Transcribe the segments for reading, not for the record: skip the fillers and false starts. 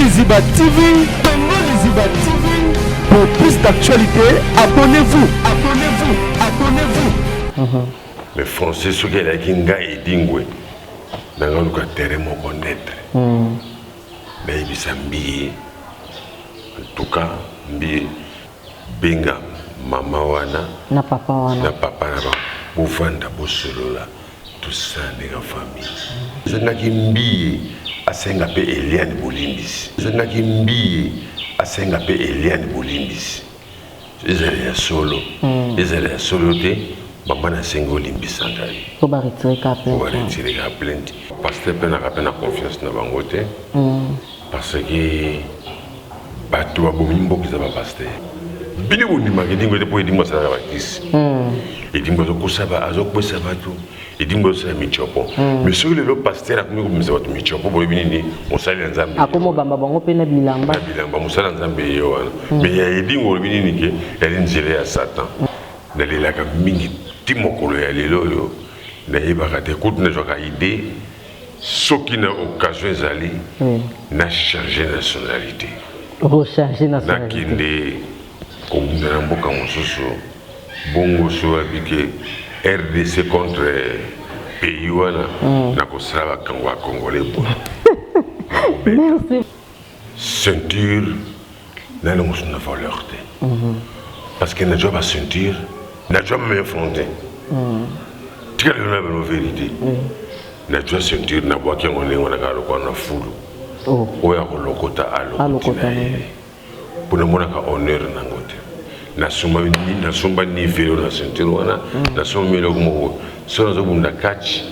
Liziba TV, Congo Liziba TV. Pour plus d'actualités, abonnez-vous, abonnez-vous, abonnez-vous. Mais Français, ce qu'elle a kinga et dingwe, n'a pas le terrain mon connaître. Mais il s'est mis, en tout cas, mis benga, maman wana, na papa wana, na bovanda bosolola, tout ça n'est la famille. C'est n'a kimbi, à Singape Eliane Bolimbis. C'est n'a kimbi, à Singape Eliane Bolimbis. Ils allaient solo, ils allaient solo. Maman a singo limbisangari. Faut retirer la plainte. Faut retirer la plainte. Parce que peine à confiance dans Bangote. Parce que bateau a bomimbo qui ça va passer. Bini wundi magedingo de po edingo ça va dis. Edingo zo kusaba azokwe sabatu. Edingo ça michopo. Mais sur le pasteur a comme ça va michopo bo bini on sali nzambe. Akomo bamba bango pena bilamba. Bilamba musala nzambe yo wana. Mais ya edingo bini ni ke elle nzele ya Satan. D'aller ka mingi timokolo ya lelo yo na yebaka te kuti na joka idée soki na occasion ezali na changer nationalité recharger nationalité nakinde kobunda na mboka mosusu bongo so abike RDC contre pays wana na kosala bakango ya congolais bo merci ceinture na longo na valeur te parce que na job à ceinture na job me fondé tu as la vérité na job ceinture na bois qui on est on a galo kwa na fulu o ya kolokota alokota pour na mona ka honneur na ngote na sumba ni vélo na ceinture wana na sumba melo mo so zo bunda catch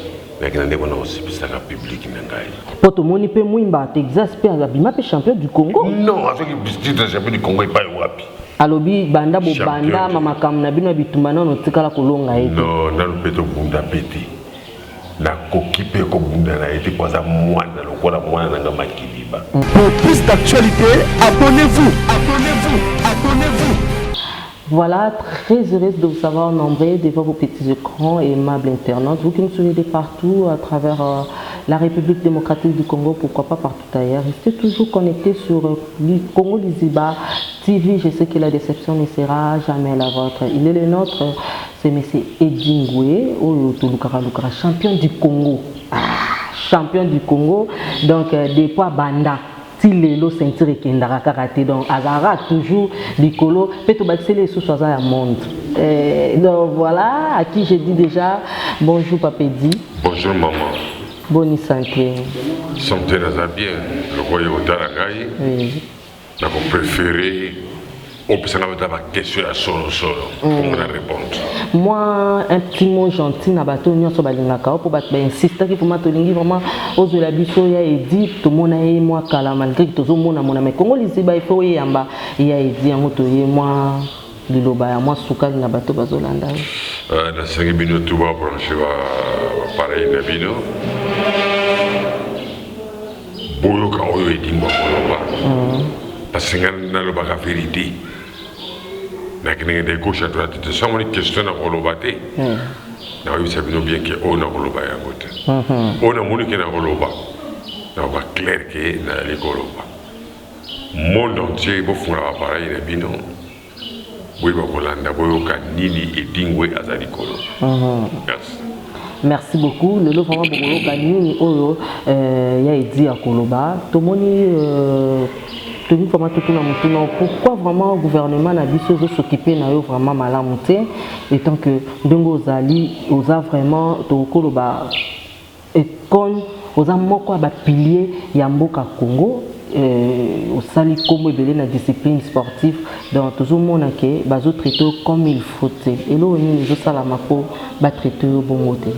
mais que na ndeko na osipisa ka public na ngai poto moni pe mwimba Texas pe azabima pe champion du Congo non avec le champion du Congo il pas wapi alobi banda bo banda mama kam na bino bitumana no tikala kolonga ete non na lupeto bunda peti na kokipe ko bunda na ete kwa za mwana lokola mwana na makiliba. Pour plus d'actualités, abonnez-vous, abonnez-vous, abonnez-vous. Voilà, très heureuse de vous savoir nombreux devant vos petits écrans et aimables internautes, vous qui nous suivez de partout à travers la République démocratique du Congo, pourquoi pas partout ailleurs. Restez toujours connectés sur Congo Liziba TV. Je sais que la déception ne sera jamais la vôtre. Il est le nôtre, c'est M. Edingwe, champion du Congo. Champion du Congo, donc des poids banda. Si le ceinture et kendara karaté donc azara toujours l'icolo peut te les sous à monde. Donc voilà à qui j'ai dit déjà bonjour Papedi. Bonjour maman. Bonne santé. Santé n'a bien le royaume au Taragai. Oui. N'a préféré au plus n'a pas question à solo pour me répondre. Moi un petit mot gentil na bato nyonso balingaka pour battre insister que pour matolingi vraiment aux la biso ya edi tout mon aïe moi kala malgré que tout mon amona mais Congo Liziba il faut yamba ya edi yango to ye moi liloba ya moi suka na bato bazolanda na 5 minutes tu vas brancher pareil na bino boyo ka oyo edingwa koloba parce que na loba ka vérité na kene de gauche à droite de ça mon question na kolobate na oui ça bien que on a koloba ya ngote on a moni que na koloba na va clair que na les koloba monde entier bo fura pareil na bino oui ba kolanda boyo ka nini edingwe azali kolo merci. Merci beaucoup. Le vraiment beaucoup kanini oyo ya edi akoloba tomoni pourquoi vraiment le gouvernement n'a pas de s'occuper de vraiment malamouté étant que Dongo Zali osa vraiment tokoloba et kon osa moko ba pilier ya mboka Congo au sali comme belé na discipline sportive donc tout le monde que bazo traiter comme il faut et là on zo sala mako ba traiter bon côté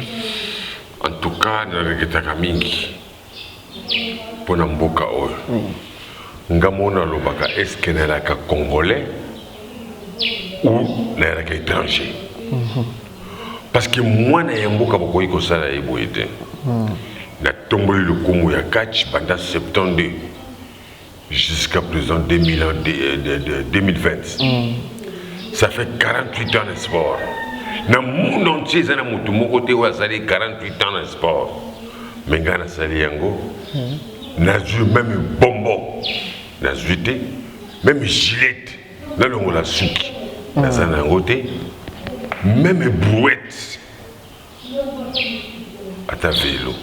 en tout cas na regeta mingi pona mboka oyo ngamona lobaka est-ce que nalaka congolais ou nalaka étranger parce que moi na yamboka bokoyi ko sala eboyete na tomboli le Congo ya catch pendant 72 jusqu'à présent 2020 ça fait 48 ans de sport na monde entier za na mutu moko te wa sali 48 ans de sport mais ngana sali yango nazwi même bonbon nazwi te même gilette nalongola suki naza nango te même brouette ata velo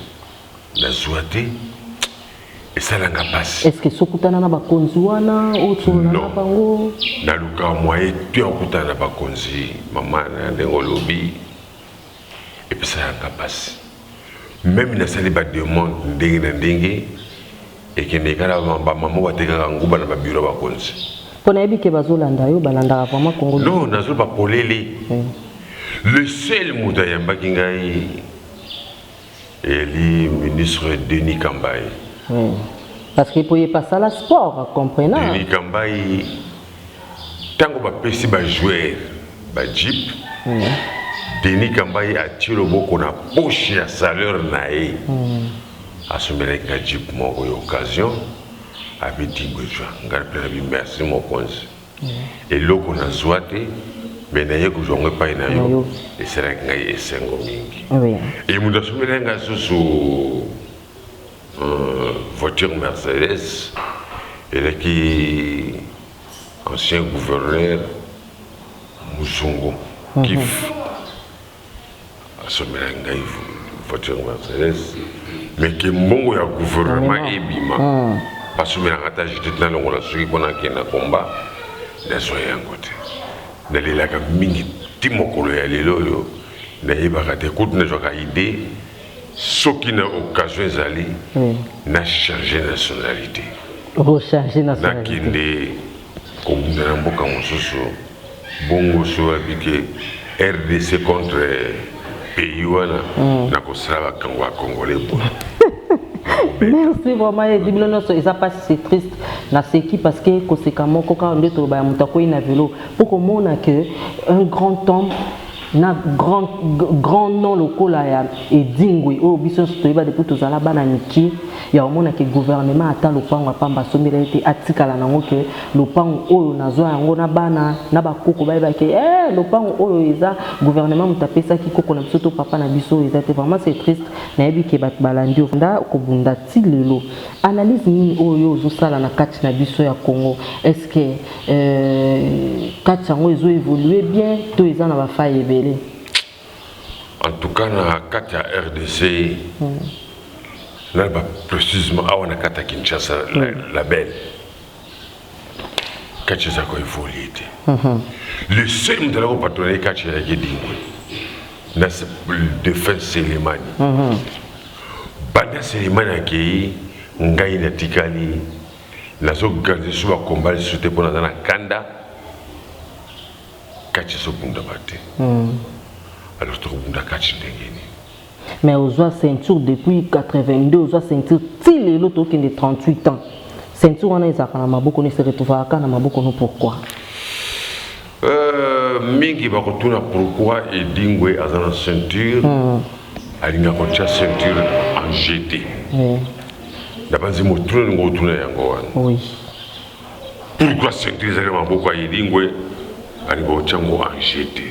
nazwa te esalanga pasi. Est-ce que sokutana na bakonzi wana otsolana bango naluka moye tu okutana na bakonzi mama na ndenge olobi epesalanga pasi même nasali bademande ndenge na ndenge ekende kala bamama batekaka nguba na babiro bakonzi mpona yebi ke bazolanda yo balandaka vraiment Congo. Non, nazo bapolele le seul moto ayambaki ngai eli ministre Denis Kambaye. Parce que pour y passer la sport, comprenant. Denis Kambaye, tant qu'on va passer ba joueur, ba jeep, Denis Kambaye a tiré le beau qu'on a poché à salaire naé. À ce moment-là, jeep mon occasion, a dit merci mon conseil. Et l'eau qu'on a souhaité, mais n'ayez que j'en ai pas une ayo, et c'est là qu'il y a 5 mingi. Et mon assumé là, sous voiture Mercedes, et là qui ancien gouverneur Moussongo, Kif, assumé là, voiture Mercedes, mais qui est bon au gouvernement et bima. Parce que je suis dans le combat, je suis en côté. Je suis là, je suis là, idée, ce qui n'a occasion de changer de nationalité. Recharger nationalité. RDC contre pays, Congolais. Merci vraiment. C'est triste parce que conséquemment quand on est au vélo pour qu'on que un grand homme na grand nom local et dingwe au biso stoiba depuis tous ala bananiki ya omona que gouvernement ata lopango pamba somela été atikala nango que lopango oyo nazwa yango na bana na bakoko ba ke lopango oyo eza gouvernement mutapesa ki koko na biso to papa na biso eza vraiment c'est triste na yebi ke bat balandi nda ko bunda ti lelo analyse ni oyo zo sala na kati na biso ya Congo est-ce que kati yango ezo évoluer bien to eza na ba faille ebele. En tout cas, dans la carte RDC, là, précisément, on a carte Kinshasa, la belle. Quand tu as évolué, le seul qui a patronné quand tu as dit, c'est le défunt Sélimani. Pendant Sélimani qui ngai na tikali, nazo gardé sur le combat, c'était pour la Kanda, quand tu as battu. Alors, tu as mais aux oies ceinture depuis 82, aux oies ceinture, il est l'autre qui est 38 ans. Ceinture, on a des beaucoup ne se retrouve à Kanamaboko, pourquoi? Mingi va retourner pourquoi et Dingwe a dans la ceinture, a une ceinture en GT. D'abord, je me retourne oui. Pourquoi ceinture est beaucoup à Dingwe a une en GT?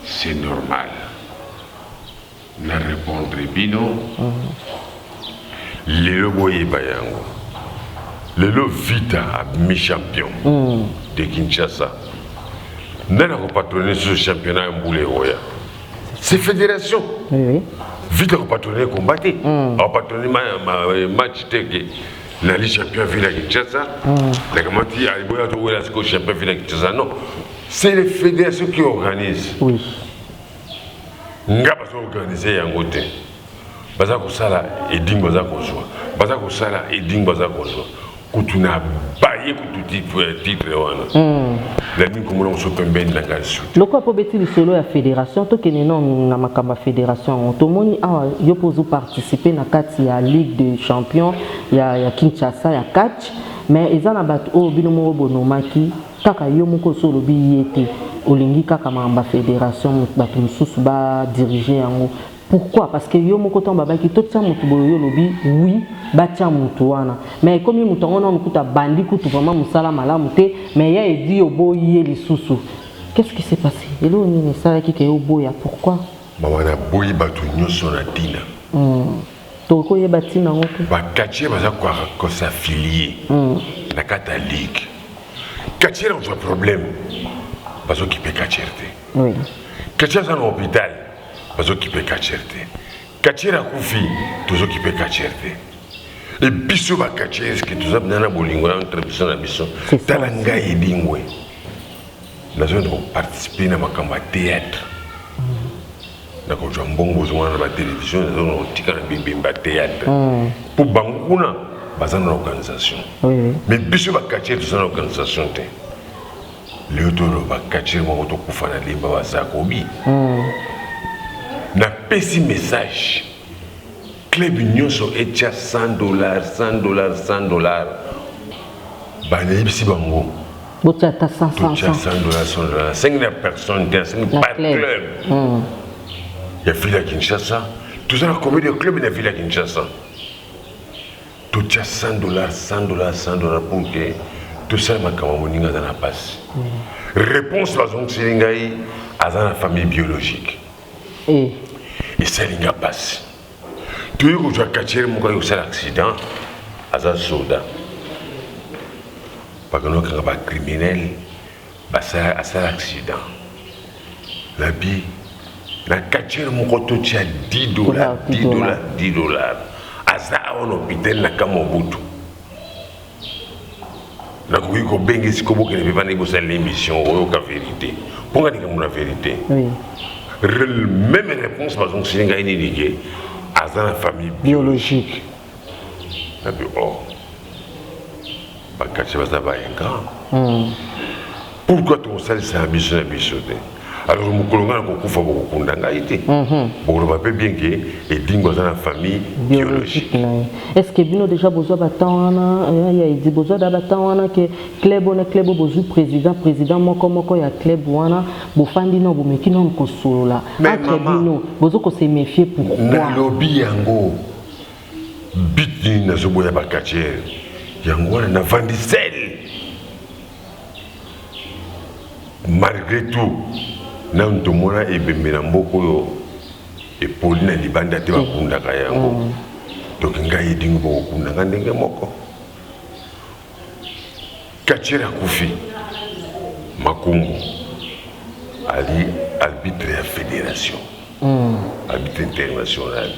C'est normal. Na répondre bino. Lelo boye bayango. Lelo vita à mi-champion de Kinshasa. Nana ko patronner ce championnat mboulé roya. C'est fédération. Oui. Vita ko patronner combattre. A patronner match teke. Na li champion villa Kinshasa. La comment a boya to wela ko champion villa Kinshasa non. C'est les fédérations qui organisent. Oui. Nga bazo organiser yango te. Baza ko sala eding baza ko zwa. Baza ko sala eding baza ko zwa. Kutuna baye kututi titre wana. La ligne comme on se pembe na gasu. Loko po beti li solo ya fédération to keneno na makamba fédération. Tomoni yo pozo participer na kati ya Ligue des Champions ya Kinshasa ya catch mais ezana bat o binomo bonomaki kaka yo moko solo bi yete olingi kaka mamba fédération bato mususu ba diriger yango. Pourquoi? Parce que yo moko tomba baki tout ça mutu boyo lobi oui batia mutu wana mais comme mutu ngona nkuta bandi kutu vraiment musala malamu te mais ya edi yo boye lisusu. Qu'est-ce qui s'est passé? Elo ni ça qui ke yo boya pourquoi? Mama na boyi bato nyoso na dina. Toko ye bati na ngoto. Quartier baza quoi s'affilier. Na kata ligue. Quartier on a problème. Bazo qui peut quartier. Oui. Quartier dans l'hôpital. Bazo qui peut quartier. Quartier a koufi, toujours qui peut quartier. Et biso ba quartier est-ce que tout ça dans bolingo entre biso na biso. Talanga edingwe. La zone de participer na makamba théâtre. Na ko jambongo besoin na télévision, na zone tika na bimba théâtre. Pour banguna baza na organisation. Oui. Mais biso ba quartier tout ça na organisation té. Le tolo ba quartier mo to kufana limba basakobi. Na pesi message. Club Union so etia $100, $100. Bana ibisi bango. Botia ta 500. $100. 5 personnes, 5 par club. Il y a Ville à Kinshasa. Tout ça, combien de clubs il y a Ville à Kinshasa? Tout ça, $100 pour que tout ça, ma camarade, dans la passe. Réponse, la zone Sélingaï, à la famille biologique. Et Sélinga passe. Tout le monde a catché mon gars, il y a un accident, à un soldat. Parce que nous avons un criminel, il y a un accident. La vie, la catché mon gars, il y a $10. À ça, on a hôpital, na Kamobutu. Na koui ko bengi si ko boke ne pas négocier l'émission, ou la vérité. Pourquoi dire la vérité? Oui. Même réponse, parce que c'est une ligue. Dans la famille biologique. Pourquoi ton sel c'est ambition ambitionné? Alors, nous colons beaucoup de beaucoup d'angaïté. Pour le papier bien que et dingo dans la famille biologique. Est-ce que Bino déjà besoin d'attendre? Il y a dit besoin d'attendre que club besoin président moko ya club wana bofandi no bomeki no kosolola. Entre Bino besoin ko se méfier pourquoi? Na lobby yango bitni na zoboya ba quartier yango na vandi sel. Malgré tout nan tomona ebemela mboko yo et Paulina libanda te bakunda kayango donc ngai dingo bakunda ngandenge moko kachira kufi makumbu ali arbitre ya fédération arbitre international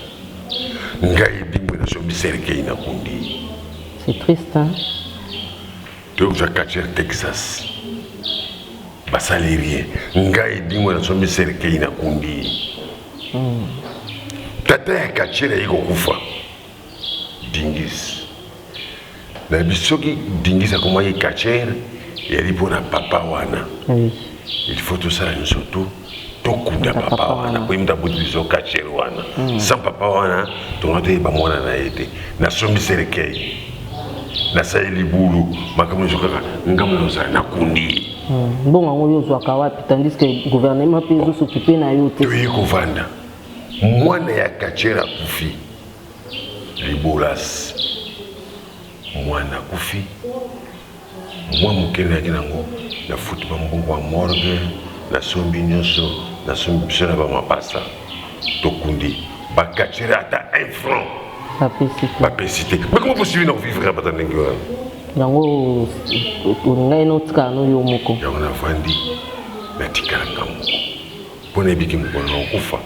ngai dingo na so biserke ina kundi. C'est triste hein. Donc je kachira Texas basali rien ngai dingo na sombi serke ina kundi tata ya kachira iko kufa dingis na bisoki dingis akoma yi kachira yali pona papa wana. Il faut tout ça surtout tokunda papa wana ko imda budizo kachira wana sans papa wana tonate ba mwana na yete na sombi serke na sayeli bulu makamu jokaka ngamu za na kundi. Bon, on y a tandis que le gouvernement peut s'occuper de yote. Tu es couvanda. Moi, je suis kachera kufi. Libolas. Moi, je kufi. Moi, je suis nango. Na football mbongo wa morgue. Na sombi nyonso. Na sombi bisona ba mapasa. Tokundi. Ba kachera ata 1 franc. Pas pécité. Mais comment possible de vivre à Batanengo? Yango ngai no tika no yo moko yango na vandi na tika ngambo pone biki mkono kufa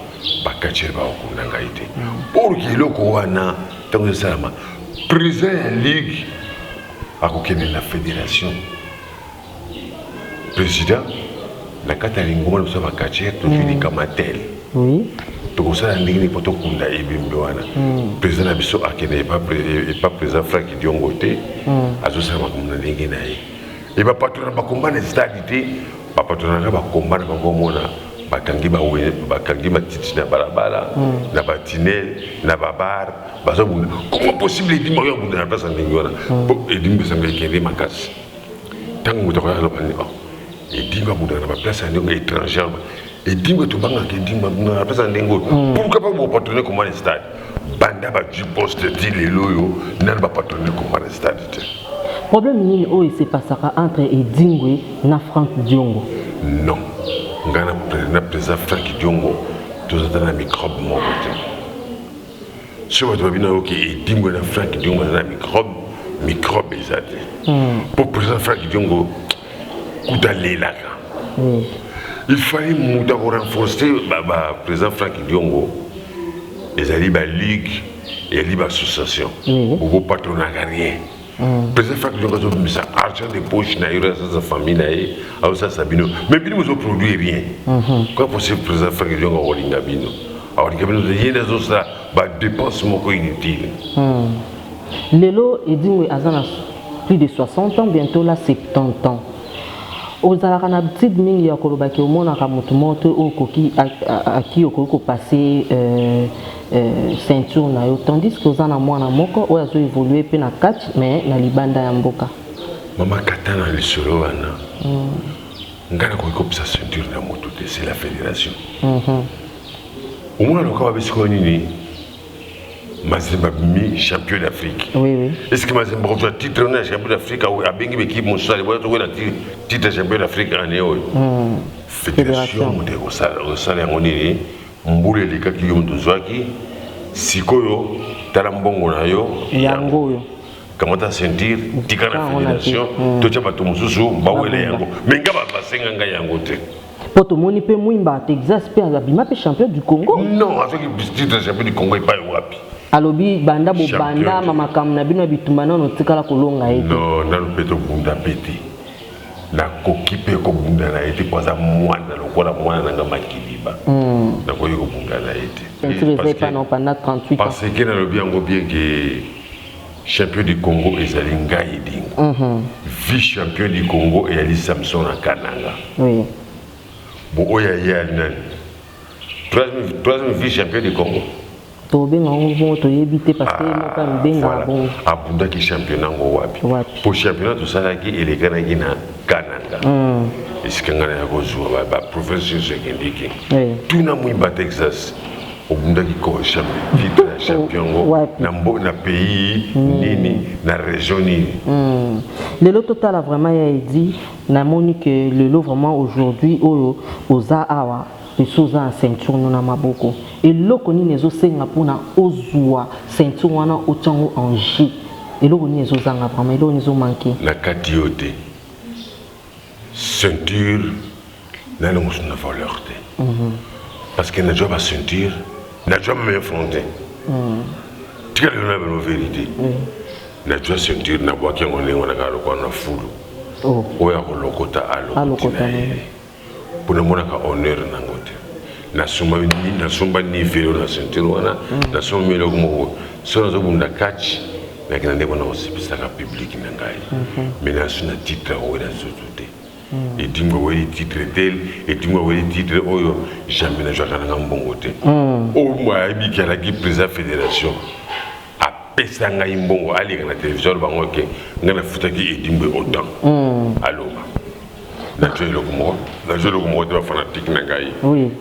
bakachira ba okunda ngaite pour que loko wana tango salama président ya ligue akokende na fédération président na katalingo na ba bakachira to fini kamatel. Oui. Donc ça ndenge ni poto kunda ebimbe wana président na biso akene pas président Franck Diongote azosa ba kunda ndenge na ye et ba patron ba combat na stabilité ba patron na ba combat na bango mona bakangi matiti na balabala na batinel na babar bazo bunda comment possible dit moyo bunda na place ndenge wana et dimbe sanga kende makasi tango mutako ya lobani et dimbe bunda na place ndenge étranger. Et dis-moi tout le monde qui dit pourquoi pas vous patronner comme un stade? Banda va du poste dit les loyaux, n'a pas patronner comme un stade. Problème ni où il s'est passé entre Edingwe et Franck Diongo. Non, on a président Franck Diongo, tout ça dans un microbe mon côté. so bato babina oke edingo na Frank Diongo na microbe ezate pour président Frank Diongo kuta lelaka il fallait muta ko renforcer président Frank Diongo ezali ba ligue et libre association pour patronat rien président Frank Diongo a mis argent de poche na yura sa famille na ye au sa sabino mais bino mo produire rien quoi possible président Frank Diongo olinga bino alors que nous yenda zo ça ba dépense moko inutile lelo edingwe azana plus de 60 ans bientôt là 70 ans ozalaka na petite mingi ya kolobaki omonaka motu moto okoki aki okoki kopase ceinture na yo tandis que oza na mwana moko oyo azo évoluer pe na catch mais na libanda ya mboka mama katana lisolo wana ngana koki kopesa ceinture na moto te c'est la fédération omona loka babesiko nini Mazemba mi champion d'Afrique. Oui. Est-ce que Mazemba a titre de champion d'Afrique a bien équipe mondiale titre de champion d'Afrique en EO. Fédération de Rosale Ngonini, Mboule les cas qui ont dozaki, Sikoyo, Talambongo nayo, Yango. Comment ta sentir, Tikana fédération, Tochaba Tomususu, Bawele Yango. Mais ngaba basenga Yango te. Poto moni pe mwimba Texas pe abima pe champion du Congo. Non, avec le titre de champion du Congo il pas wapi. Alobi banda bo banda mama kamna bino bitumana no tikala kolonga ete non na lupeto bunda peti na kokipe ko bunda na ete kwa za mwana lokola mwana nga makiliba na ko yiko bunda na ete pendant 38 ans parce que na lobi yango bien que champion du Congo ezali ngai dingo vice champion du Congo et Ali Samson na Kananga oui bo oya ya nani troisième vice champion du Congo tobenga ngo to yebite parce que moka mbenga bon abunda ki championnat ngo wapi pour championnat tout ça qui il est gana na Kananga iskanga na ko zuwa ba professeur sekendiki tout na mwimba Texas obunda ki ko champion ngo na pays nini na région nini lelo total a vraiment ya dit na moni que lelo vraiment aujourd'hui oza awa les en ceinture na maboko et loko ni nezo senga pona ozwa ceinture wana ochango en J et loko ni nezo zanga vraiment loko nezo manquer na katiote ceinture na longo na valeur te parce que na job à ceinture na job me affronter tu as la vérité na job ceinture na boaki ngone ngona ka lokwa na fulu oya ko lokota alo pour mon honneur nangote na sumba ni vélo na ceinture wana na sumba melo mo so zo bunda catch na kina ndeko na osipisa ka public na ngai mais na suna titre o na zote et dingo we titre tel et dingo we titre oyo jamais na jaka na mbongo te o mwa ibi kala ki président fédération a pesa ngai mbongo ali na télévision bango ke ngana futaki et dingo autant allo oui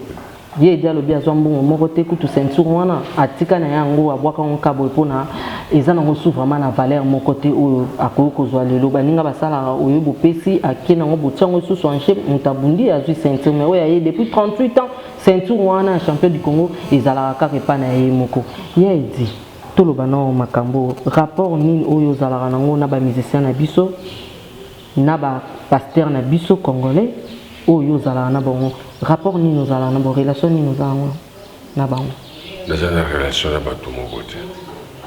ye dia lo bia zambongo moko te kutu ceinture wana atika na yango abwaka nkabo pona ezana ngo su vraiment na valeur moko te oyo akoko zwa lelo baninga basala oyo bopesi akena ngo botsango su sonche mutabundi azui ceinture mais oya ye depuis 38 ans ceinture wana champion du Congo ezala ka repa na ye moko ye dit toloba no makambo rapport nini oyo zala nango na ba musicien na biso na ba pasteur na biso congolais oyo zala na bongo rapport ni nous allons na relation ni nous allons na bango na relation na bato moko te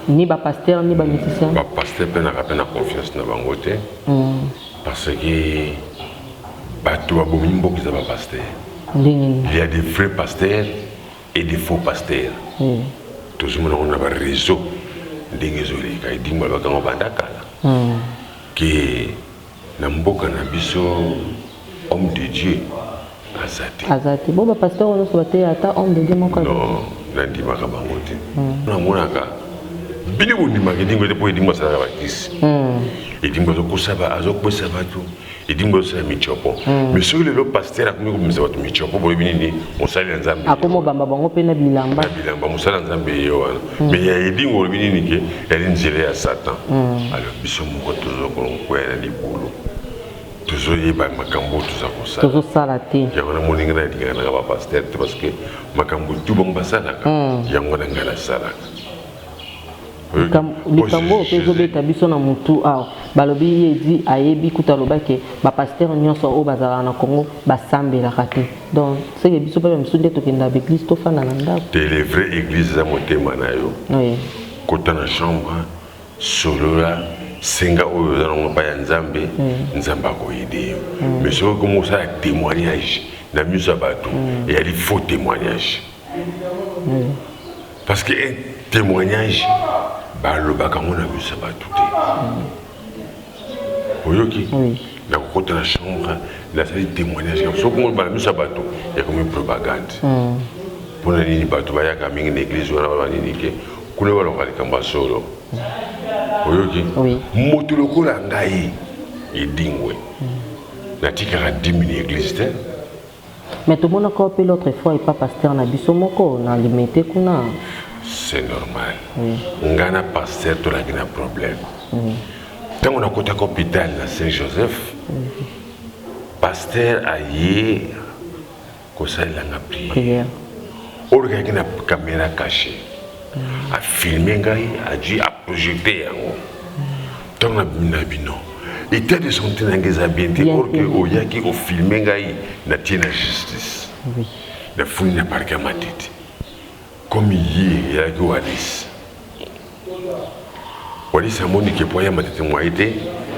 ni ba pasteur ni ba musicien ba pasteur pe na confiance na bango te parce que bato ba bomi mboki za ba pasteur il y a des vrais pasteurs et des faux pasteurs toujours on a ba réseau ndenge zoli ka idimba ba kango bandakala que na mboka na biso homme de Dieu azati bon ba pasteur on se baté ata homme de Dieu moko non na ndima ka bango te na monaka bini ko ndima ke dingo te po ndima sa ba kisi ndima zo kusaba azokwesa batu ndima zo sa michopo mais sur le pasteur akomi ko misa batu michopo bo bini ni osali nzambe akomo bamba bango pe na bilamba musala nzambe yo wana mais ya ndingo bini ni ke ya nzele ya satan alors biso moko tozo ko kwela ni bulu toujours yeba makambo tuza kosala toujours salate yango na moninga na dinga na ba pasteur parce que makambo tu bon basala yango na ngala sala likambo opezobeta biso na mutu awa balobi ye di ayebi kuta lobake bapasteur nyonso oyo bazalaka na Congo basambelaka te donc seke biso mpe bamisu nde tokenda baeglise tofanda na ndako te les vraies églises eza motema na yo kota na chambre solola senga oyo oza nango baya nzambe nzambe akoyede yo mais soki komi osala témoignage na miso ya bato eyali faux témoignage parce que un témoignage balobaka ngo na miso ya bato te oyoki nakokota na chambre nasali témoignage soki ngo bana miso ya bato ekomi propagande mpona nini bato bayaka mingi na église wana babanini ke kuna baloka likambo ya solo oyoki moto lokola ngai edingwe natikaka 10 minutes église te mais tout le monde a appelé l'autre fois et pas pasteur na biso moko na limité kuna c'est normal ngana pasteur to la gina problème tant on a côté hôpital na Saint-Joseph pasteur aye ko sala na prière orga gina caméra cachée a filmer ngai a dû a projeter yango tant na bino état de santé nangeza bien te or que oyaki o filmer ngai na tina justice na funi na parka matete comme yi ya ki Walis a moni que poya matete moi été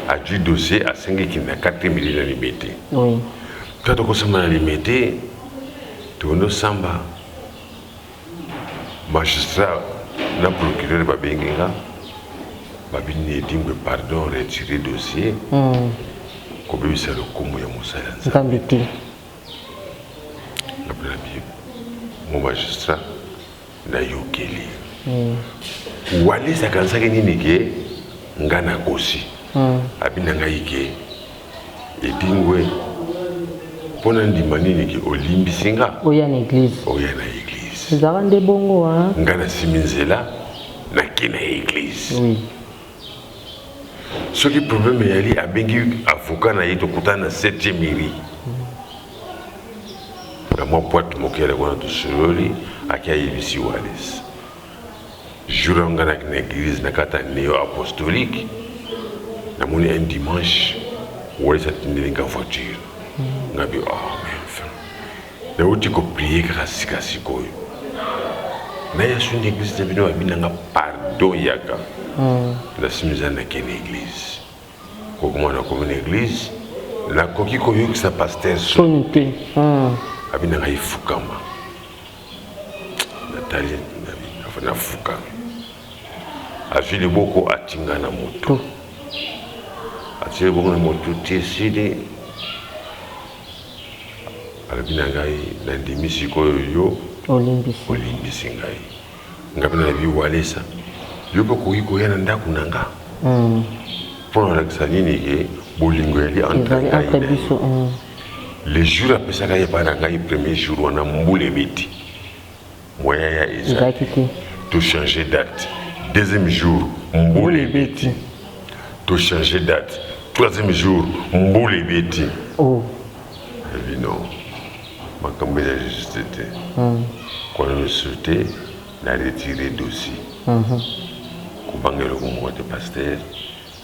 a dû dossier à 5 qui n'a 4 millions de liberté quand on commence à limiter tono samba magistrat na procureur babenga babini dimbe pardon retirer dossier ko bebisa le komo ya mosala nzambiti après mon magistrat na yokeli Walis a kansa ke nini ke ngana kosi abina ngai ke edingwe pona ndima nini ke olimbisinga oya na église zara nde bongo ngana siminzela na kina église ce qui problème yali abengi avocat na yito kutana 7e mairie na mo pote mokele kona to sololi akia yibisi Walis jour ngana na église na kata néo apostolique na moni un dimanche Walis atindeli nga voiture ngabi mais enfin na uti ko prier grâce kasikoyo na yesu ni église de bino abina nga pardon yaka la simiza na ken église ko kuma na comme une église la koki ko yoki sa pasteur sonité abina nga ifukama natali na fukama afili boko atinga na moto atile boko na moto tisidi alabina ngai na ndimisi ko yo olimbisi ngai ngapena bi Walesa yopo ko yana ndako nanga pour la xanini ke bolingo yali entre biso les jours après ça kaya bana ngai premier jour wana mbule biti moya ya ezaki to changer date deuxième jour mbule biti to changer date troisième jour mbule biti et non makambo ya justice quand on sauté na retirer dossier kubangelo kumote pasteur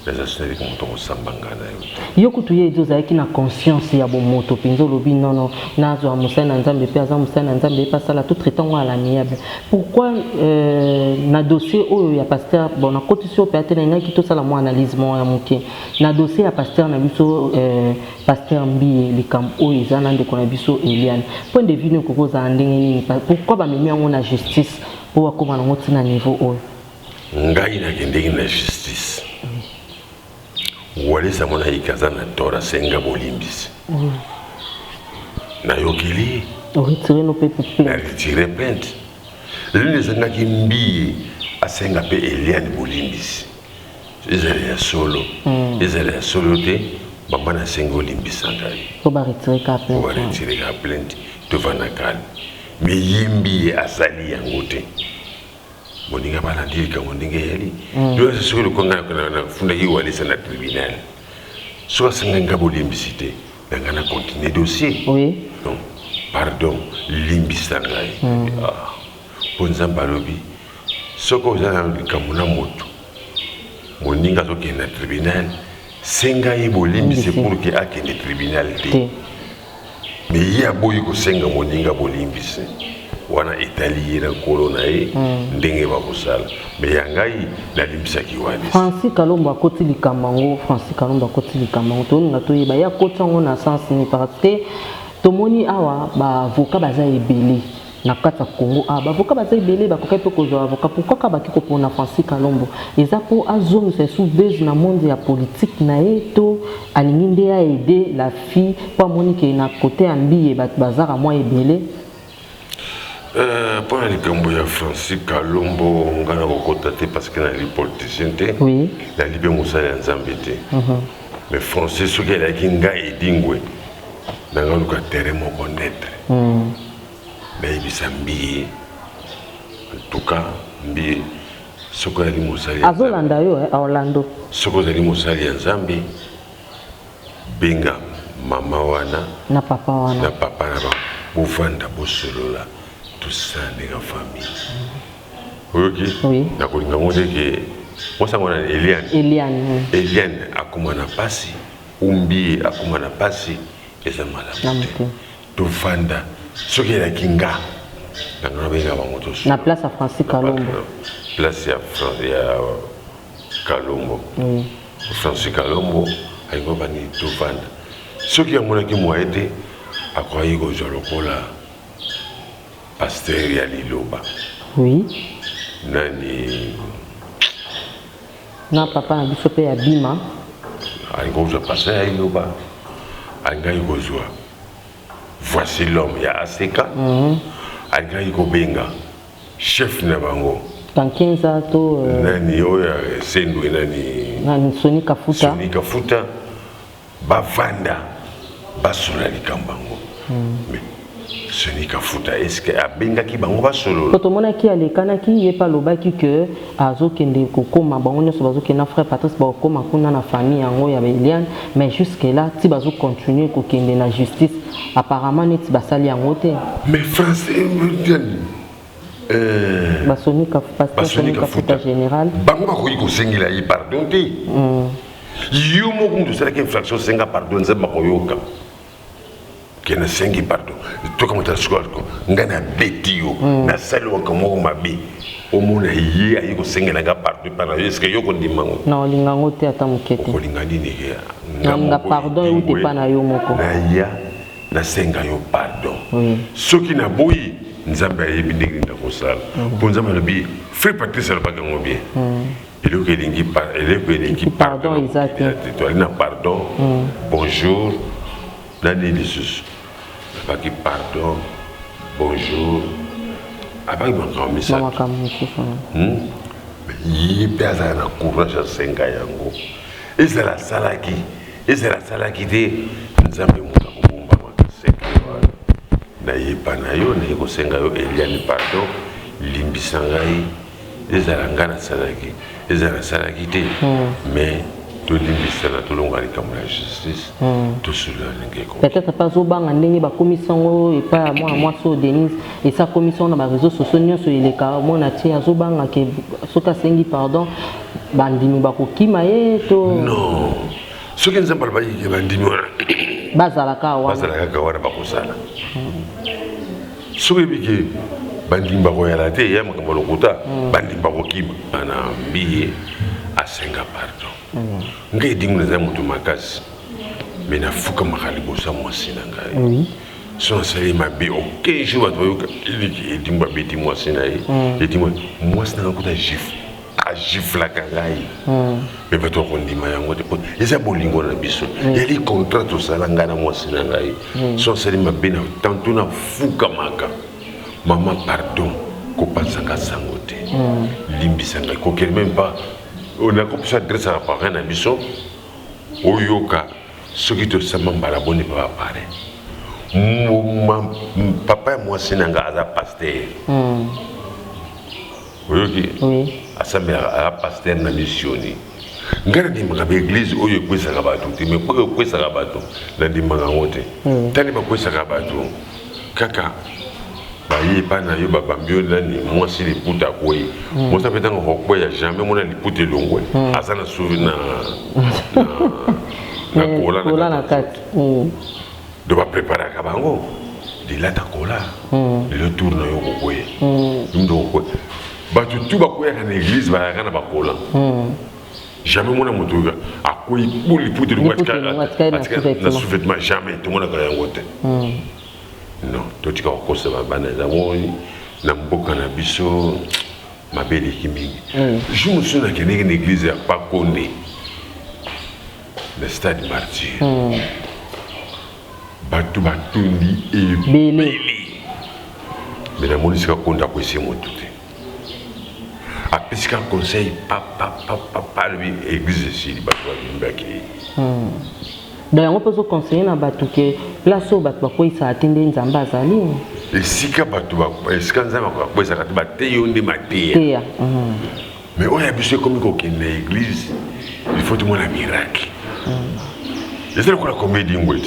les assurer comme to sambangana yo kutu ye ezo zaki na conscience ya bomoto pinzo lobi non nazo amusana nzambe pe aza musana nzambe pa sala tout traitant à l'amiable pourquoi na dossier oyo ya pasteur bon na cotisation pe atena ngaki to sala mo analyse mo ya muke na dossier ya pasteur na biso pasteur mbi likam oyo ezana ndeko na biso Eliane point de vue ne kokoza ndenge nini pourquoi ba memi yango na justice pour akoma na ngoti na niveau oyo ngai na kendenge na justice Walis amona ikaza na tora senga bolimbisi na yokeli retirer nos plaintes na retirer plainte lene senga kimbi asenga pe Eliane bolimbisi ezali ya solo te bamba na senga olimbisa ngai ko ba retirer ka plainte to vana kali mais yimbi asali yango te moninga bana ndika moninga yali do se solo ko ngana na funda yi Walisa na tribunal so senga ngabo limbisité ngana continuer dossier donc pardon limbisa ngai ponza balobi ce que vous avez comme una moto moninga zo ke na tribunal senga yi bolimbi c'est pour que a ke na tribunal te mais il y a boyi ko senga moninga bolimbi c'est wana Italie na corona ndenge ba kusala mais yangai na limbisa ki wani Francis Kalomba koti likamango Francis Kalomba koti likamango to nga to yeba ya koti ngo na sens ni parce que tomoni awa ba avocat baza ebele na kata Congo ba avocat baza ebele ba kokai pe ko zo avocat pourquoi ka ba ki ko pona Francis Kalombo eza po azong se soubez na monde ya politique na eto alingi nde a aider la fille pour monique na côté ambiye ba bazara moi ebele. Pour les Gambo ya Francis Kalombo ngana kokotate parce que na li politicien te oui la libe musala nzambe te mais Francis soki la kinga edingwe na ngalo ka terrain mo connaître mais bisambi en tout cas mbi soko ali musala azolanda yo a Orlando soko ali musala nzambe benga mama wana na papa na ba bovanda bosolola tout ça de la famille. Oui. Na kolinga ngode ke mosa ngona Eliane akumana pasi umbi akumana pasi eza malamu te tovanda soki la kinga na ngona benga bango to na place à Francis Kalombo place ya Kalombo Francis Kalombo ayo bani tovanda soki ya mona ki moite akwayi go jolokola pasteur ya Liloba. Oui. Nani. Na papa na biso pe ya Bima. Aingo je pasteur ya Liloba. Anga yozwa. Voici l'homme ya Aseka. Anga benga chef na bango. Kankenza to nani oya sendu nani Soni Kafuta. Soni Kafuta bavanda basula likambango. Soni Kafuta est-ce que abenga ki bango basolo Quand on a qui a les kanaki y pas loba qui que azo kende kokoma bango nyoso bazo kena frère Patrice ba kokoma kuna na famille yango ya Eliane mais jusque là ti bazo continuer ko kende na justice apparemment net basali yango te mais français Soni Kafuta général bango ba ko sengila yi pardon te yo mo kundu sala ke infraction senga pardon za makoyoka kena sengi pardon to comme ta squad ko ngana betio na salo ko mo mabe o mona yi ayi ko sengela ga pardon par est-ce que yo ko ndimango non lingango te ata mukete ko lingani ni nga pardon ou te pa na yo moko na ya na senga yo pardon soki na boyi nzambe ayebi ndenge ndako sala po nzambe lobi frère Patrice alobaka ngo bien il est que pardon exact pardon bonjour Nani Lissus, qui pardon, bonjour, avec mon message. Il y a un courage à Sengayango. Et c'est la salaki. Et c'est la salaki de Nzambe Moukamumba Makasekwa. Naye Panayo, Naye Sengayo, Eliane pardon, Limbisangai, et c'est la Ngana salaki. Et c'est la salaki de. Mais. Peut-être pas au banc en ba commission et pas moi so Denise et sa commission dans les réseaux sociaux sur les cas mon atie azo banga ke soka sengi pardon bandimi ba ko kimaye to non ce qui nous parle pas que bandimi bazala ka wana ba ko sala soki biki bandimi ba ko yala te ya makambo lokuta bandimi ba ko kima ana biye a senga pardon ngai dingu na mutu makasi mena fuka makali bosa mwasi na ngai oui so sali mabe ok je vois toi il dit moi beti mwasi na il dit moi mwasi na kuta jif a jif la kangai mais pas toi on dit ma yango te eza bolingo na biso yeli contrat to sala ngana mwasi na ngai so sali mabe na tantu na fuka maka mama pardon ko pasanga sangote limbisanga ko même pas on a comme ça adresse à parrain na biso oyoka ce qui te semble balaboni pas parler papa moi sinanga aza pasteur oyoki oui assemblée à pasteur na missioni ngara di makabe église oyo kwesa ka bato te mais ko kwesa ka bato na di manga ngote tani ba kwesa ka bato kaka baye pas na yo babambio nani moi si les puta quoi moi ça fait tant qu'on y a jamais mon les puta longwe asa na souvi na cola na kat de va préparer ka bango de la ta cola le tour na yo ko quoi ndo ko ba tu ba ko ya na église ba kana ba cola jamais mon amoto a quoi pour les puta de na sous-vêtement jamais tout le monde a rien gote non tout ce qu'on cause va bana na mboka na biso mabeli kimi je me souviens que une église a pas condé le stade martyr batu batundi et beli mais la monisika konda ko ese motuté a pesika conseil pa lui église ici batu bimbaki d'ailleurs on peut se conseiller na batu que place au batu ko isa atende nzamba azali esika batu ba esika nzamba ko isa kati bateyo ndi mateya mais on a besoin comme ko na église il faut tout le monde un miracle c'est ça qu'on a combien d'ingwet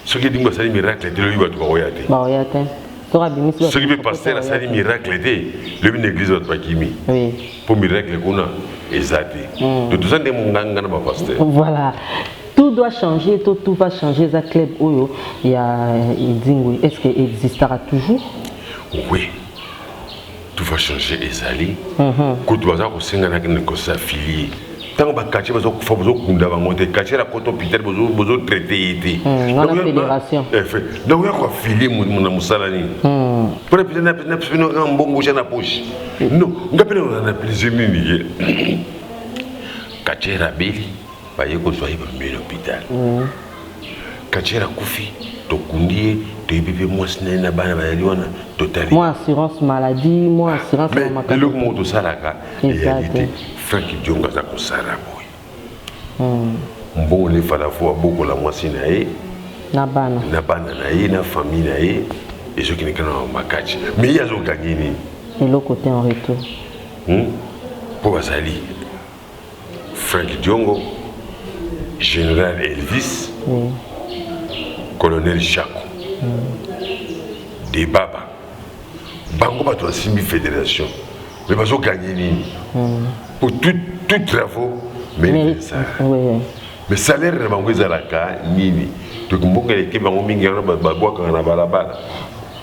ce qui dit que c'est un miracle de lui batu ba oyate ce qui peut passer là c'est un miracle de le église batu ba kimi oui pour miracle qu'on a exacté de tout ça des monganga na ba pasteur voilà. Tout doit changer, tout va changer. Ça club Oyo, il y a Dingui. Est-ce qu'il existera toujours? Oui, tout va changer. Ezali. Quand tu vas avoir un affilié, tant que tu vas avoir un quartier à côté Peter, vous traiter. Dans la fédération. Donc il y a quoi affilié mon salani. Pour les petits n'a un bon bouche à la poche. Non, on a un plaisir mini. Quartier à Beli. Baye ko soyi ba melo hôpital kachera kufi to kundie to bébé moi na bana ba liona totali moi assurance maladie moi assurance mais le mot de salaka réalité Frank Dionga za ko sara boy mbo le fala fo boko la moi sinae na bana na ye na famille na ye et ceux qui ne connaissent pas makachi mais il y a zo gagné ni et le côté en retour pour Basali Frank Diongo Général Elvis, Colonel Chaco, des Baba, Bango Bato Simi Fédération, mais pas gagner pour tout travaux, mais ça. Mais salaire de Bango Zalaka, Nini, donc Mboka et Kebango Mingana Bagua Kanabalabala.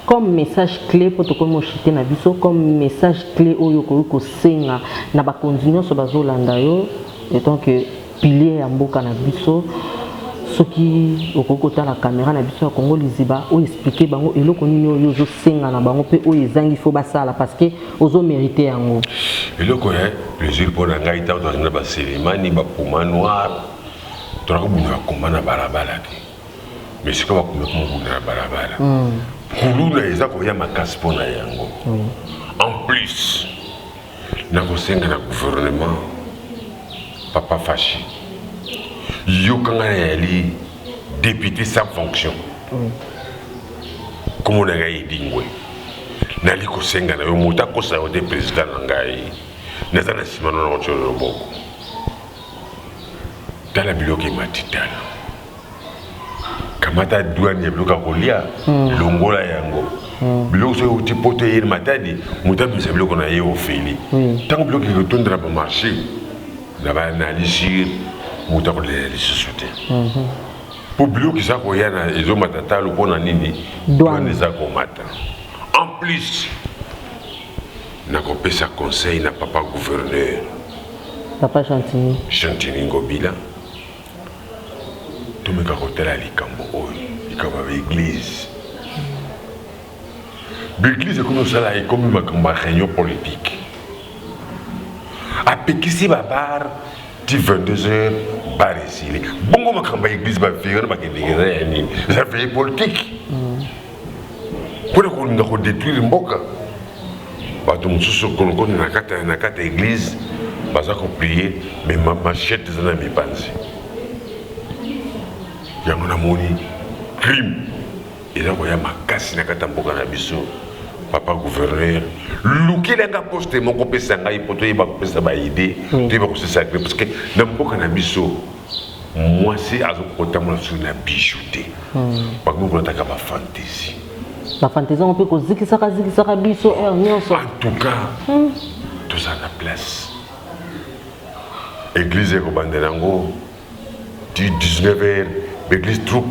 Comme message clé pour tout le monde chiter na biso, comme message clé au yoko ko senga na ba continuer sur bazo landayo, et donc pilier à mboka na biso soki okokota la caméra na biso ya Congo liziba o expliquer bango eloko nini yo zo senga na bango pe o ezangi fo basala parce que ozo mériter yango eloko ya plaisir pour nga ita to na ba Selemani ba puma noir to na ko buna komba na balabala ke mais c'est quoi comme na balabala kuluna eza ko ya makasi pona yango en plus na ko senga na gouvernement Papa Fachi, Yokanga Yali, député sans fonction. Comment on a dit Nali Kosenga, na Mouta Kosa, le président Nangaï, Nazana Simano, notre robot. Dans la biloque matitale. Kamata douane ya biloka kolia, longola yango. Biloque se uti pote yer matadi, Mouta bisa biloque na ye ofeli. Tant que biloque retourne dans le marché. D'abord analyser muta ko les sociétés pour bloquer qui ça ko yana ezo matata lo pona nini douane za ko mata en plus na ko pesa conseil na papa gouverneur papa Chantini Ngobila to me ka hôtel ali kambo oyo ikaba église l'église comme ça là est comme ma réunion politique. A Pekisi Babar, 22h, bar ici. Bongo Makamba église va faire ça fait politique. Pour qu'on détruire Mboka. Bato Moussou Konoko na kata église, baza ko prier, mais ma machette zana mi panzi. Yango na moni crime. Et là voya makasi na kata Mboka na biso. Papa gouverneur, Luki l'a posté mon copé sanga il poto il va pesa ba idée, tu vas ko sacré parce que na Mboka na biso moi c'est azo kota mo sur na bijouté. Pas nous on attaque ba fantaisie. La fantaisie, on peut causer ziki saka biso nyonso. En tout cas, tout ça a place. Église est Bandelango, du 19h, l'église trop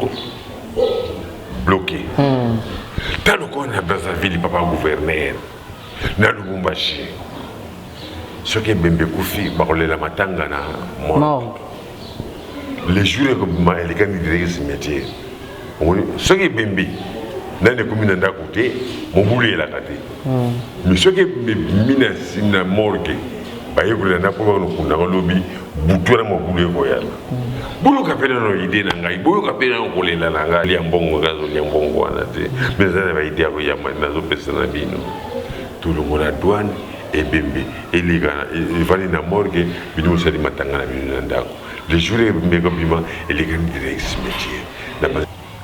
bloquée. Dans le coin de Brazzaville, papa gouverneur, dans le Lubumbashi, ce qui est bien Koufi, la matanga na mort. Les jours que les candidats de ce métier, ce qui est bien dans les communes d'à côté, mon boulot est là. Mais ce qui est bien, c'est une morgue. Baye kule na kwa kuna lobby butura mo bule ko yala bulu ka pena no ide na ngai bulu ka pena ko lela na ngai ya mbongo gazo ya mbongo wana te mais ça va ide ko ya na zo pesa na bino tout le monde douane et bembe et les gars ils vont na morgue bino sali matanga na bino ndako les jours bembe ko bima et les gars direct métier na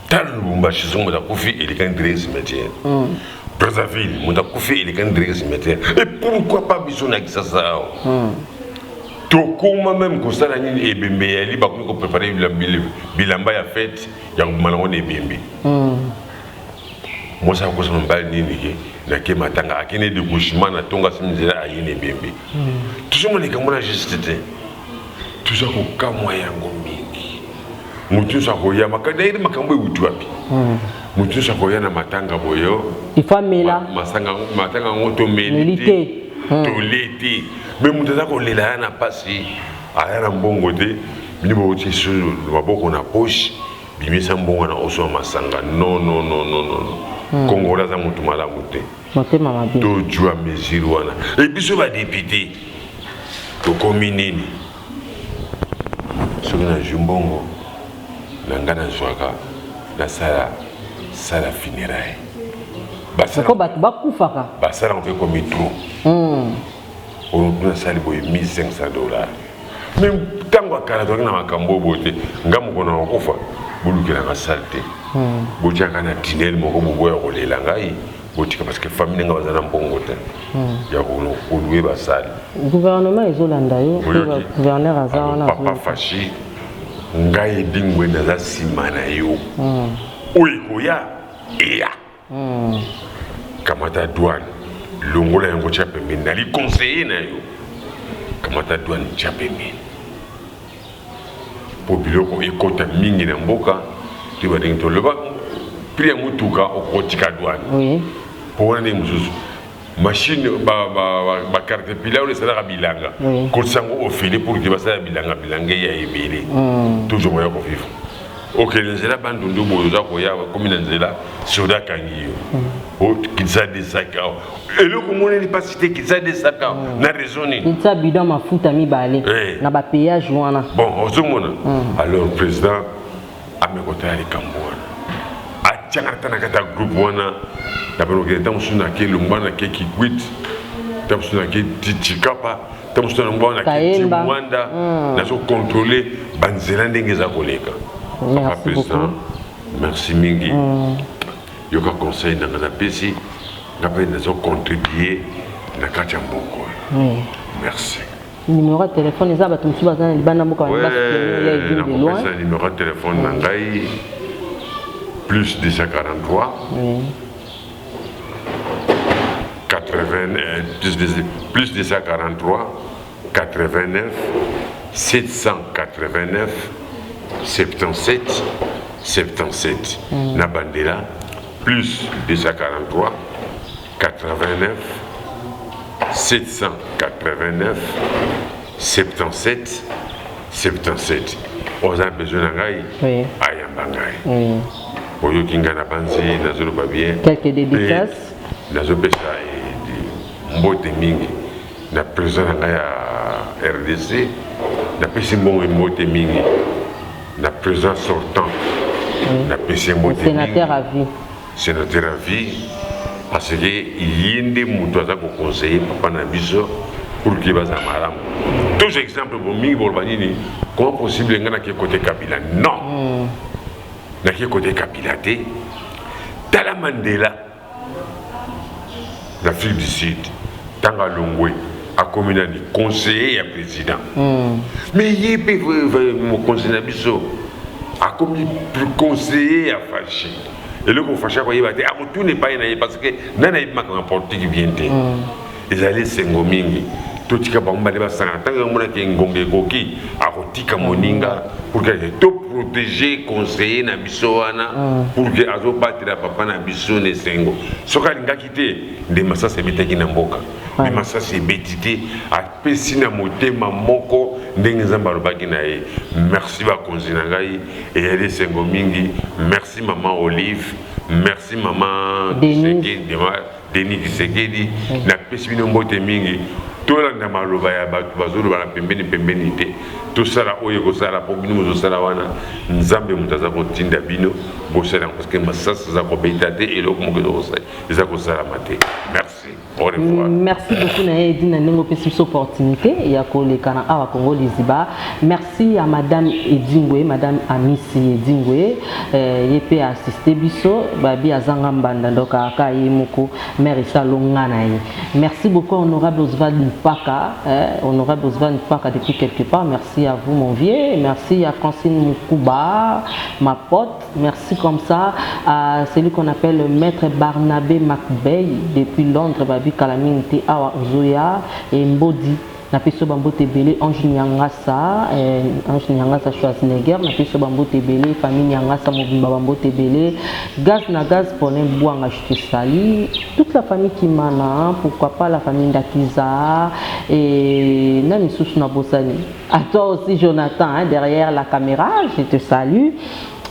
tal Lubumbashi songo da kufi et les gars direct métier Brazzaville, mon akoufi et les candidats cimetière. Et pourquoi pas besoin de ça? Tout comme même que ça, et Bembe, il va préparer bilamba ya fête, il y a un malon et Bembe. Moi, ça cause mon bal nini, na ke matanga, à qui n'est de gauchement, na tonga simizela à yene Bembe. Tout ça, mon écamona juste, tout ça, au cas moyen gomingi. Moutou sa koya, makadaïde makambo utuapi. Moutou sa koya na matanga boyo. Il faut mela. Matanga ngoto melite. Tolete. Mais moutou sa kolela na pasi. Aya na mbongo te. Bini bo uti su maboko na poche. Bimi sa mbongo na oso masanga. Non. Kongola za moutou malamu te. Mote mama bi. To jua mesure wana. Et biso ba député. To kominini. Soki na jumbongo. Nangana zwaka na sala funérailles. Ko bat bakufaka. Basala on fait comme trop. On a sali boy $1,500. Même tango akala to na makambo bote ngamu kona okufa bulukira nga salte. Botia kana tinel moko boya kolela ngai. Botika parce que famille nga bazana mbongo te. Ya ko louer basali. Gouvernement ezolanda yo, gouverneur azana. Papa fachi. Ngai dingwe na za simana yo oikoya eya kamata douane longola yango chape mine nali conseiller na yo kamata douane chape mine po biloko ekota mingi na mboka tiba dingto loba priya mutuka okotika douane oui po wana mususu machine ba carte pilaire le salaire bilanga ko sango au filet pour que ça bilanga ya ebele toujours moya ko vivre OK les là bandu ndubo za ko ya comme nzela soda kangiyo o kitsa des sacs et le komone ni pas cité kitsa des sacs na raisonner kitsa bidon mafuta mibale na ba péage wana bon ozomona alors président amekota ali kambwana a tchangata na kata groupe wana d'abord que tant suna ke lumbana ke kikwit tant suna ke tichikapa tant suna lumbana ke Rwanda na so contrôler banzela ndenge za koleka papa président merci mingi yoka conseil na na pesi ngape na so contribuer na kacha mboko merci numéro de téléphone les abattu msu bazana libana mboka ba loin numéro de téléphone na ngai plus 243 plus 243 89 789 77 77 Nabandela plus 243 89 789 77 77 on a besoin d'angai ayambangai oyo kinga na banzi nazolo ba bien quelques dédicaces nazo pesa mbote mingi na président ya RDC na pesi mbongo mbote mingi na président sortant na pesi mbote mingi sénateur à vie parce que yende muto aza ko conseiller papa na biso pour que baza malamu tous exemples bon mingi bolbanini comment possible ngana ki côté Kabila non na ki côté Kabila te Tala Mandela l'Afrique du Sud Tanga Longwe a commis un conseiller et président. Mais il peut mon conseiller a commis conseiller à fâcher. et le qu'on fâche quoi il va dire ah tout n'est pas inaïe parce que nana il m'a apporté qui vient ils allaient sengomingi tout tika bamba de basanga tanga mona ke ngonge koki akotika moninga pour que to protéger conseiller na biso wana pour que azo battre papa na biso ne sengo soka linga kité de massa se bitaki na mboka mais massa se betité a pesina motema moko ndenge nzamba lobaki na ye merci ba konzina ngai et elle sengo mingi merci maman Olive merci maman Denis Kisekedi na pesina mbote mingi tolanda maloba ya bato bazoloba na pembeni te tosala oyo kosala po bino mozosala wana nzambe moto aza kotinda bino bosala parce que masasa eza kobeta te eloko moko eza kosalama te merci au revoir. Merci beaucoup Naedi na ndenge opesi biso opportunité ya koleka na awa Congo Liziba. Merci à madame Edingwe, madame Amisi Edingwe ye pe assisté biso babi azanga mbanda donc aka ye moko mère Salonga na ye. Merci beaucoup honorable Oswald Mpaka, honorable Oswald Mpaka depuis quelque part. Merci à vous mon vieux, merci à Francine Mukouba, ma pote. Merci comme ça à celui qu'on appelle le maître Barnabé Macbey depuis Londres. Kalaminte awa Zoya et Mbodi na peso bambo tebele Ange Nyangasa Schwarzenegger na peso bambo tebele famille Nyangasa mobimba bambo tebele gaz na gaz Paulin Bouanga je te salue toute la famille Kimana pourquoi pas la famille Ndakiza et nani sous na bosani à toi aussi Jonathan hein, derrière la caméra je te salue.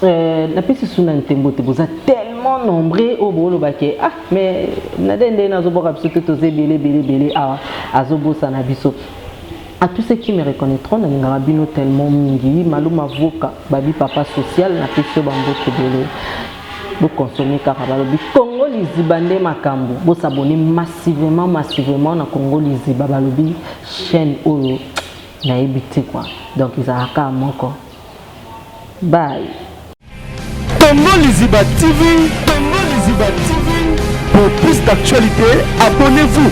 Na pesi suna ntembo te boza tellement nombreux au bolo baké ah mais na dende na zoboka biso to belé azobo sana biso à tous ceux qui me reconnaîtront na ngabino tellement mingi maluma voka babi papa social na pesi bambo tebele bo consommer karabalo bi Congo Liziba nde makambo bo s'abonner massivement na Congo Liziba balobi chaîne oyo na ebité quoi donc ils a ka moko bye. Congo Liziba TV, Congo Liziba TV. Pour plus d'actualités, abonnez-vous.